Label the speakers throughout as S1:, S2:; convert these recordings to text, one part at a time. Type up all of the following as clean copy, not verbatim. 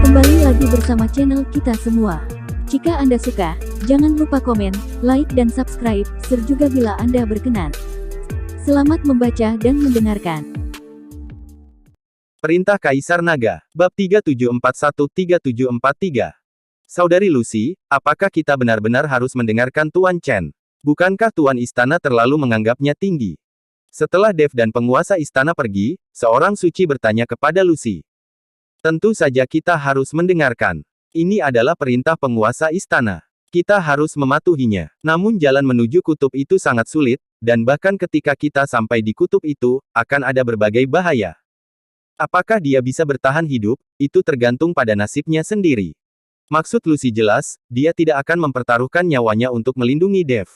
S1: Kembali lagi bersama channel kita semua. Jika Anda suka, jangan lupa komen, like dan subscribe, share juga bila Anda berkenan. Selamat membaca dan mendengarkan.
S2: Perintah Kaisar Naga, Bab 3741-3743. Saudari Lucy, apakah kita benar-benar harus mendengarkan Tuan Chen? Bukankah Tuan Istana terlalu menganggapnya tinggi? Setelah Dev dan penguasa istana pergi, seorang suci bertanya kepada Lucy. Tentu saja kita harus mendengarkan. Ini adalah perintah penguasa istana. Kita harus mematuhinya. Namun jalan menuju kutub itu sangat sulit, dan bahkan ketika kita sampai di kutub itu, akan ada berbagai bahaya. Apakah dia bisa bertahan hidup, itu tergantung pada nasibnya sendiri. Maksud Lucy jelas, dia tidak akan mempertaruhkan nyawanya untuk melindungi Dev.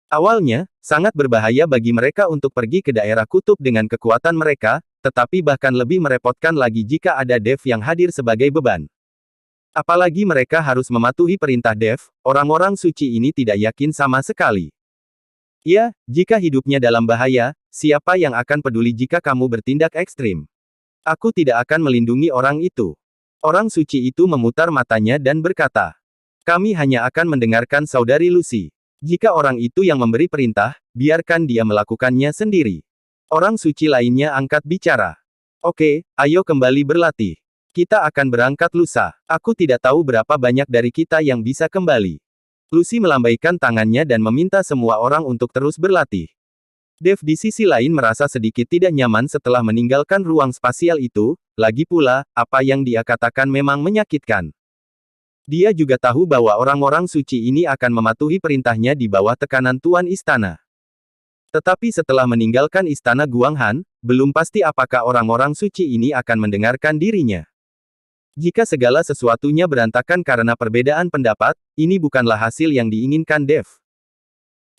S2: Awalnya, sangat berbahaya bagi mereka untuk pergi ke daerah kutub dengan kekuatan mereka, tetapi bahkan lebih merepotkan lagi jika ada Dev yang hadir sebagai beban. Apalagi mereka harus mematuhi perintah Dev, orang-orang suci ini tidak yakin sama sekali. Ya, jika hidupnya dalam bahaya, siapa yang akan peduli jika kamu bertindak ekstrim? Aku tidak akan melindungi orang itu. Orang suci itu memutar matanya dan berkata, kami hanya akan mendengarkan saudari Lucy. Jika orang itu yang memberi perintah, biarkan dia melakukannya sendiri. Orang suci lainnya angkat bicara. Oke, ayo kembali berlatih. Kita akan berangkat lusa. Aku tidak tahu berapa banyak dari kita yang bisa kembali. Lucy melambaikan tangannya dan meminta semua orang untuk terus berlatih. Dev di sisi lain merasa sedikit tidak nyaman setelah meninggalkan ruang spasial itu, lagi pula, apa yang dia katakan memang menyakitkan. Dia juga tahu bahwa orang-orang suci ini akan mematuhi perintahnya di bawah tekanan Tuan Istana. Tetapi setelah meninggalkan Istana Guanghan, belum pasti apakah orang-orang suci ini akan mendengarkan dirinya. Jika segala sesuatunya berantakan karena perbedaan pendapat, ini bukanlah hasil yang diinginkan Dev.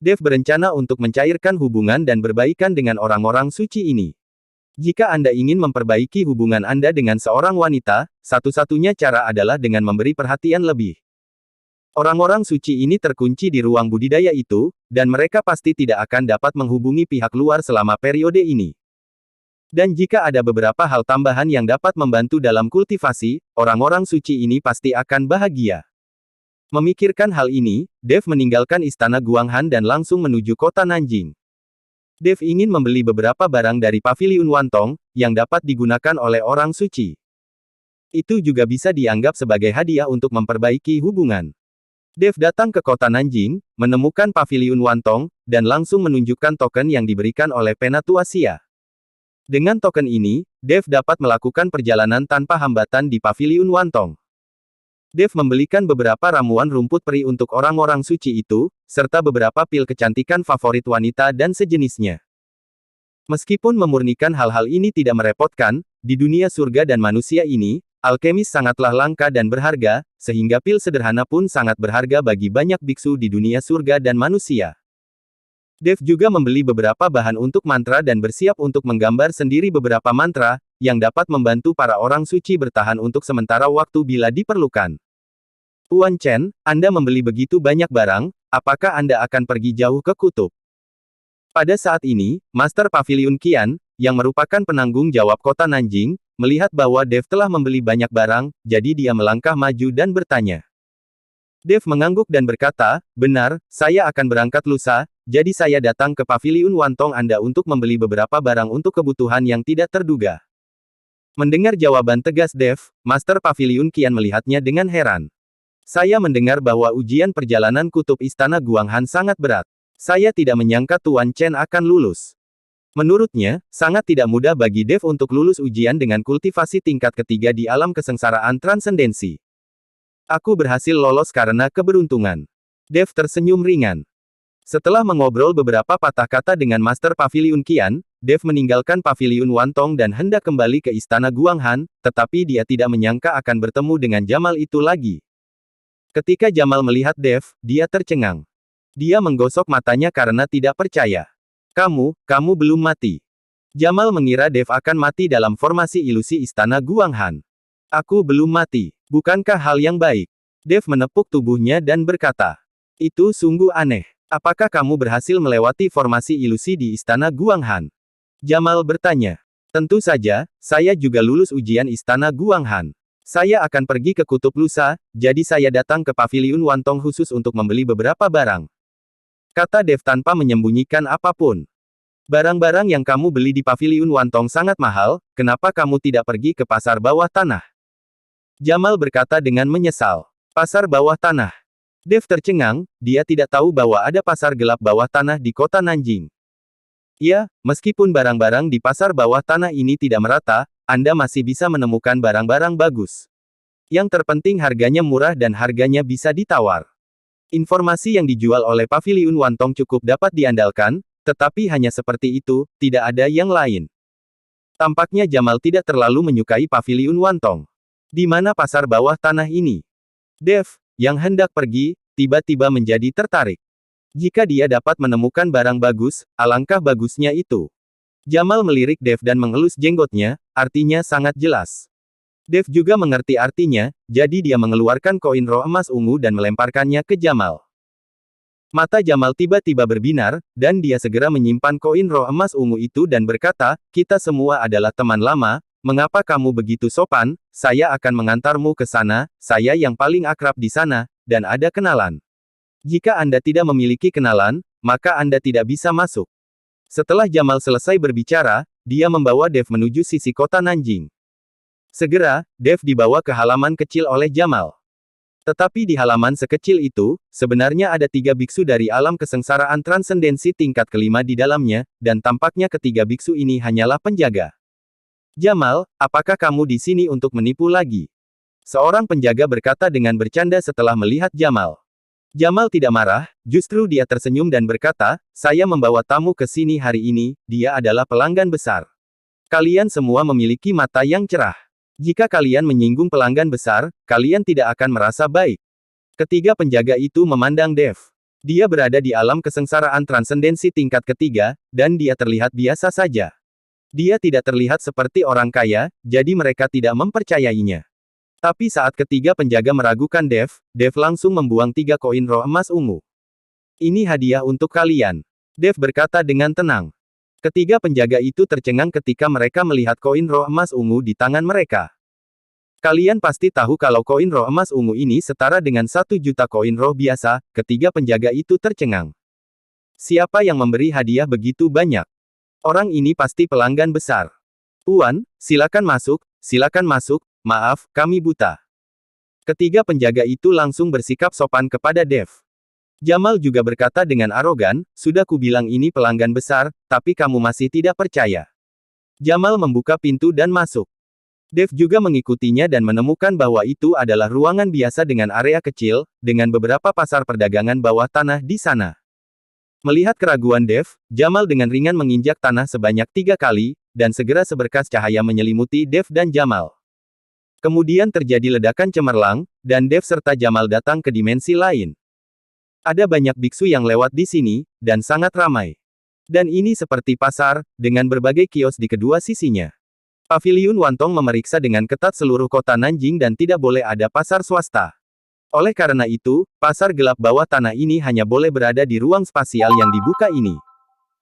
S2: Dev berencana untuk mencairkan hubungan dan berbaikan dengan orang-orang suci ini. Jika Anda ingin memperbaiki hubungan Anda dengan seorang wanita, satu-satunya cara adalah dengan memberi perhatian lebih. Orang-orang suci ini terkunci di ruang budidaya itu, dan mereka pasti tidak akan dapat menghubungi pihak luar selama periode ini. Dan jika ada beberapa hal tambahan yang dapat membantu dalam kultivasi, orang-orang suci ini pasti akan bahagia. Memikirkan hal ini, Dev meninggalkan Istana Guanghan dan langsung menuju kota Nanjing. Dev ingin membeli beberapa barang dari Paviliun Wantong, yang dapat digunakan oleh orang suci. Itu juga bisa dianggap sebagai hadiah untuk memperbaiki hubungan. Dev datang ke kota Nanjing, menemukan Paviliun Wantong, dan langsung menunjukkan token yang diberikan oleh Penatua Xia. Dengan token ini, Dev dapat melakukan perjalanan tanpa hambatan di Paviliun Wantong. Dev membelikan beberapa ramuan rumput peri untuk orang-orang suci itu, serta beberapa pil kecantikan favorit wanita dan sejenisnya. Meskipun memurnikan hal-hal ini tidak merepotkan, di dunia surga dan manusia ini, alkemis sangatlah langka dan berharga, sehingga pil sederhana pun sangat berharga bagi banyak biksu di dunia surga dan manusia. Dev juga membeli beberapa bahan untuk mantra dan bersiap untuk menggambar sendiri beberapa mantra, yang dapat membantu para orang suci bertahan untuk sementara waktu bila diperlukan. Tuan Chen, Anda membeli begitu banyak barang, apakah Anda akan pergi jauh ke kutub? Pada saat ini, Master Paviliun Qian, yang merupakan penanggung jawab kota Nanjing, melihat bahwa Dev telah membeli banyak barang, jadi dia melangkah maju dan bertanya. Dev mengangguk dan berkata, benar, saya akan berangkat lusa, jadi saya datang ke Paviliun Wantong Anda untuk membeli beberapa barang untuk kebutuhan yang tidak terduga. Mendengar jawaban tegas Dev, Master Paviliun Qian melihatnya dengan heran. Saya mendengar bahwa ujian perjalanan kutub Istana Guanghan sangat berat. Saya tidak menyangka Tuan Chen akan lulus. Menurutnya, sangat tidak mudah bagi Dev untuk lulus ujian dengan kultivasi tingkat ketiga di alam kesengsaraan transendensi. Aku berhasil lolos karena keberuntungan. Dev tersenyum ringan. Setelah mengobrol beberapa patah kata dengan Master Paviliun Qian, Dev meninggalkan Paviliun Wantong dan hendak kembali ke Istana Guanghan, tetapi dia tidak menyangka akan bertemu dengan Jamal itu lagi. Ketika Jamal melihat Dev, dia tercengang. Dia menggosok matanya karena tidak percaya. Kamu belum mati. Jamal mengira Dev akan mati dalam formasi ilusi Istana Guanghan. Aku belum mati. Bukankah hal yang baik? Dev menepuk tubuhnya dan berkata. Itu sungguh aneh. Apakah kamu berhasil melewati formasi ilusi di Istana Guanghan? Jamal bertanya. Tentu saja, saya juga lulus ujian Istana Guanghan. Saya akan pergi ke Kutub lusa, jadi saya datang ke Paviliun Wantong khusus untuk membeli beberapa barang. Kata Dev tanpa menyembunyikan apapun. Barang-barang yang kamu beli di Paviliun Wantong sangat mahal, kenapa kamu tidak pergi ke pasar bawah tanah? Jamal berkata dengan menyesal. Pasar bawah tanah. Dev tercengang, dia tidak tahu bahwa ada pasar gelap bawah tanah di kota Nanjing. Ya, meskipun barang-barang di pasar bawah tanah ini tidak merata, Anda masih bisa menemukan barang-barang bagus. Yang terpenting harganya murah dan harganya bisa ditawar. Informasi yang dijual oleh Paviliun Wantong cukup dapat diandalkan, tetapi hanya seperti itu, tidak ada yang lain. Tampaknya Jamal tidak terlalu menyukai Paviliun Wantong. Di mana pasar bawah tanah ini? Dev, yang hendak pergi, tiba-tiba menjadi tertarik. Jika dia dapat menemukan barang bagus, alangkah bagusnya itu. Jamal melirik Dev dan mengelus jenggotnya, artinya sangat jelas. Dev juga mengerti artinya, jadi dia mengeluarkan koin roh emas ungu dan melemparkannya ke Jamal. Mata Jamal tiba-tiba berbinar, dan dia segera menyimpan koin roh emas ungu itu dan berkata, kita semua adalah teman lama, mengapa kamu begitu sopan, saya akan mengantarmu ke sana, saya yang paling akrab di sana, dan ada kenalan. Jika Anda tidak memiliki kenalan, maka Anda tidak bisa masuk. Setelah Jamal selesai berbicara, dia membawa Dev menuju sisi kota Nanjing. Segera, Dev dibawa ke halaman kecil oleh Jamal. Tetapi di halaman sekecil itu, sebenarnya ada 3 biksu dari alam kesengsaraan transendensi tingkat kelima di dalamnya, dan tampaknya ketiga biksu ini hanyalah penjaga. Jamal, apakah kamu di sini untuk menipu lagi? Seorang penjaga berkata dengan bercanda setelah melihat Jamal. Jamal tidak marah, justru dia tersenyum dan berkata, saya membawa tamu ke sini hari ini, dia adalah pelanggan besar. Kalian semua memiliki mata yang cerah. Jika kalian menyinggung pelanggan besar, kalian tidak akan merasa baik. Ketiga penjaga itu memandang Dev. Dia berada di alam kesengsaraan transendensi tingkat ketiga, dan dia terlihat biasa saja. Dia tidak terlihat seperti orang kaya, jadi mereka tidak mempercayainya. Tapi saat ketiga penjaga meragukan Dev, Dev langsung membuang 3 koin roh emas ungu. Ini hadiah untuk kalian. Dev berkata dengan tenang. Ketiga penjaga itu tercengang ketika mereka melihat koin roh emas ungu di tangan mereka. Kalian pasti tahu kalau koin roh emas ungu ini setara dengan 1 juta koin roh biasa, ketiga penjaga itu tercengang. Siapa yang memberi hadiah begitu banyak? Orang ini pasti pelanggan besar. Tuan, silakan masuk, maaf, kami buta. Ketiga penjaga itu langsung bersikap sopan kepada Dev. Jamal juga berkata dengan arogan, sudah kubilang ini pelanggan besar, tapi kamu masih tidak percaya. Jamal membuka pintu dan masuk. Dev juga mengikutinya dan menemukan bahwa itu adalah ruangan biasa dengan area kecil, dengan beberapa pasar perdagangan bawah tanah di sana. Melihat keraguan Dev, Jamal dengan ringan menginjak tanah sebanyak 3 kali, dan segera seberkas cahaya menyelimuti Dev dan Jamal. Kemudian terjadi ledakan cemerlang, dan Dev serta Jamal datang ke dimensi lain. Ada banyak biksu yang lewat di sini, dan sangat ramai. Dan ini seperti pasar, dengan berbagai kios di kedua sisinya. Paviliun Wantong memeriksa dengan ketat seluruh kota Nanjing dan tidak boleh ada pasar swasta. Oleh karena itu, pasar gelap bawah tanah ini hanya boleh berada di ruang spasial yang dibuka ini.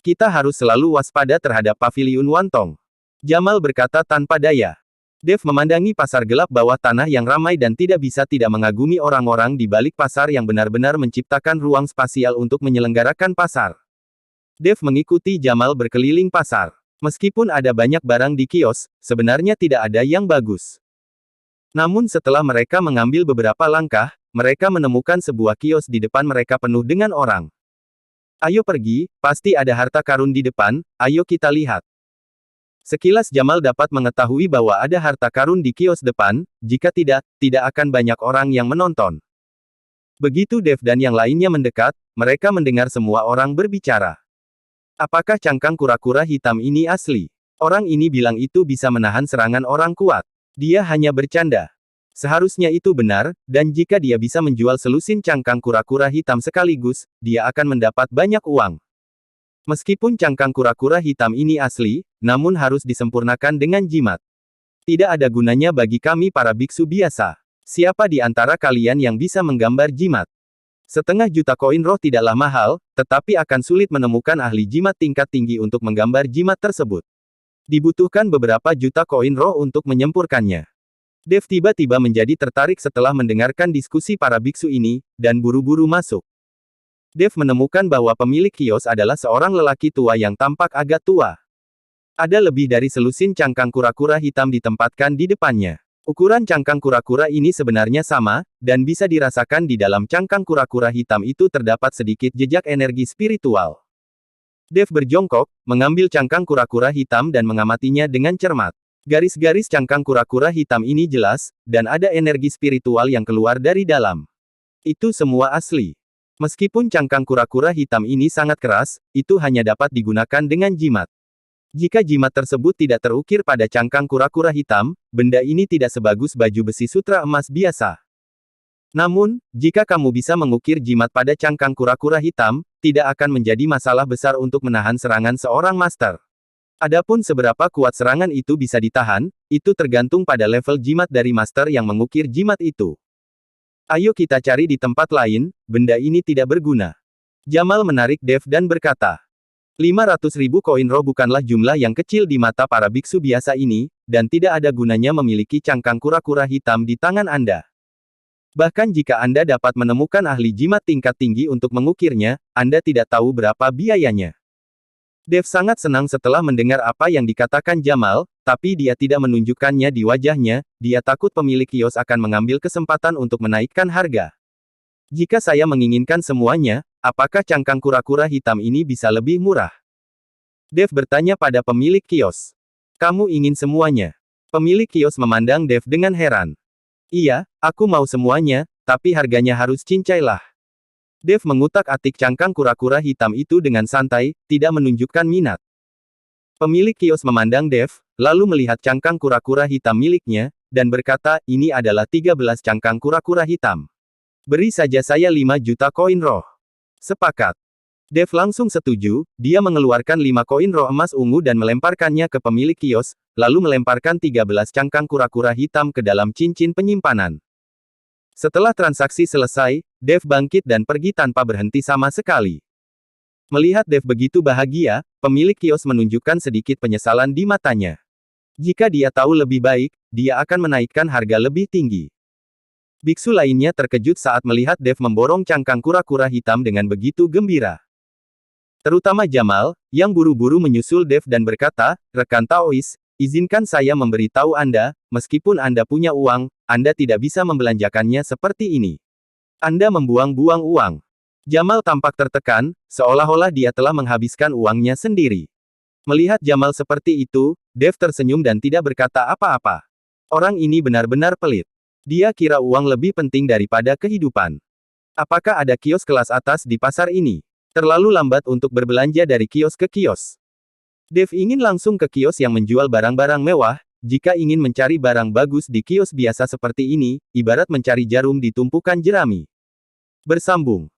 S2: Kita harus selalu waspada terhadap Paviliun Wantong. Jamal berkata tanpa daya. Dev memandangi pasar gelap bawah tanah yang ramai dan tidak bisa tidak mengagumi orang-orang di balik pasar yang benar-benar menciptakan ruang spasial untuk menyelenggarakan pasar. Dev mengikuti Jamal berkeliling pasar. Meskipun ada banyak barang di kios, sebenarnya tidak ada yang bagus. Namun setelah mereka mengambil beberapa langkah, mereka menemukan sebuah kios di depan mereka penuh dengan orang. Ayo pergi, pasti ada harta karun di depan, ayo kita lihat. Sekilas Jamal dapat mengetahui bahwa ada harta karun di kios depan, jika tidak, tidak akan banyak orang yang menonton. Begitu Dev dan yang lainnya mendekat, mereka mendengar semua orang berbicara. Apakah cangkang kura-kura hitam ini asli? Orang ini bilang itu bisa menahan serangan orang kuat. Dia hanya bercanda. Seharusnya itu benar, dan jika dia bisa menjual selusin cangkang kura-kura hitam sekaligus, dia akan mendapat banyak uang. Meskipun cangkang kura-kura hitam ini asli, namun harus disempurnakan dengan jimat. Tidak ada gunanya bagi kami para biksu biasa. Siapa di antara kalian yang bisa menggambar jimat? 1,5 juta koin roh tidaklah mahal, tetapi akan sulit menemukan ahli jimat tingkat tinggi untuk menggambar jimat tersebut. Dibutuhkan beberapa juta koin roh untuk menyempurkannya. Dev tiba-tiba menjadi tertarik setelah mendengarkan diskusi para biksu ini, dan buru-buru masuk. Dev menemukan bahwa pemilik kios adalah seorang lelaki tua yang tampak agak tua. Ada lebih dari selusin cangkang kura-kura hitam ditempatkan di depannya. Ukuran cangkang kura-kura ini sebenarnya sama, dan bisa dirasakan di dalam cangkang kura-kura hitam itu terdapat sedikit jejak energi spiritual. Dev berjongkok, mengambil cangkang kura-kura hitam dan mengamatinya dengan cermat. Garis-garis cangkang kura-kura hitam ini jelas, dan ada energi spiritual yang keluar dari dalam. Itu semua asli. Meskipun cangkang kura-kura hitam ini sangat keras, itu hanya dapat digunakan dengan jimat. Jika jimat tersebut tidak terukir pada cangkang kura-kura hitam, benda ini tidak sebagus baju besi sutra emas biasa. Namun, jika kamu bisa mengukir jimat pada cangkang kura-kura hitam, tidak akan menjadi masalah besar untuk menahan serangan seorang master. Adapun seberapa kuat serangan itu bisa ditahan, itu tergantung pada level jimat dari master yang mengukir jimat itu. Ayo kita cari di tempat lain, benda ini tidak berguna. Jamal menarik Dev dan berkata, 500.000 koin roh bukanlah jumlah yang kecil di mata para biksu biasa ini, dan tidak ada gunanya memiliki cangkang kura-kura hitam di tangan Anda. Bahkan jika Anda dapat menemukan ahli jimat tingkat tinggi untuk mengukirnya, Anda tidak tahu berapa biayanya. Dev sangat senang setelah mendengar apa yang dikatakan Jamal, tapi dia tidak menunjukkannya di wajahnya, dia takut pemilik kios akan mengambil kesempatan untuk menaikkan harga. Jika saya menginginkan semuanya, apakah cangkang kura-kura hitam ini bisa lebih murah? Dev bertanya pada pemilik kios. Kamu ingin semuanya? Pemilik kios memandang Dev dengan heran. Iya, aku mau semuanya, tapi harganya harus cincailah. Dev mengutak-atik cangkang kura-kura hitam itu dengan santai, tidak menunjukkan minat. Pemilik kios memandang Dev, lalu melihat cangkang kura-kura hitam miliknya, dan berkata, ini adalah 13 cangkang kura-kura hitam. Beri saja saya 5 juta koin roh. Sepakat. Dev langsung setuju, dia mengeluarkan 5 koin roh emas ungu dan melemparkannya ke pemilik kios, lalu melemparkan 13 cangkang kura-kura hitam ke dalam cincin penyimpanan. Setelah transaksi selesai, Dev bangkit dan pergi tanpa berhenti sama sekali. Melihat Dev begitu bahagia, pemilik kios menunjukkan sedikit penyesalan di matanya. Jika dia tahu lebih baik, dia akan menaikkan harga lebih tinggi. Biksu lainnya terkejut saat melihat Dev memborong cangkang kura-kura hitam dengan begitu gembira. Terutama Jamal, yang buru-buru menyusul Dev dan berkata, rekan Taois, izinkan saya memberitahu Anda, meskipun Anda punya uang, Anda tidak bisa membelanjakannya seperti ini. Anda membuang-buang uang. Jamal tampak tertekan, seolah-olah dia telah menghabiskan uangnya sendiri. Melihat Jamal seperti itu, Dev tersenyum dan tidak berkata apa-apa. Orang ini benar-benar pelit. Dia kira uang lebih penting daripada kehidupan. Apakah ada kios kelas atas di pasar ini? Terlalu lambat untuk berbelanja dari kios ke kios. Dev ingin langsung ke kios yang menjual barang-barang mewah. Jika ingin mencari barang bagus di kios biasa seperti ini, ibarat mencari jarum di tumpukan jerami. Bersambung.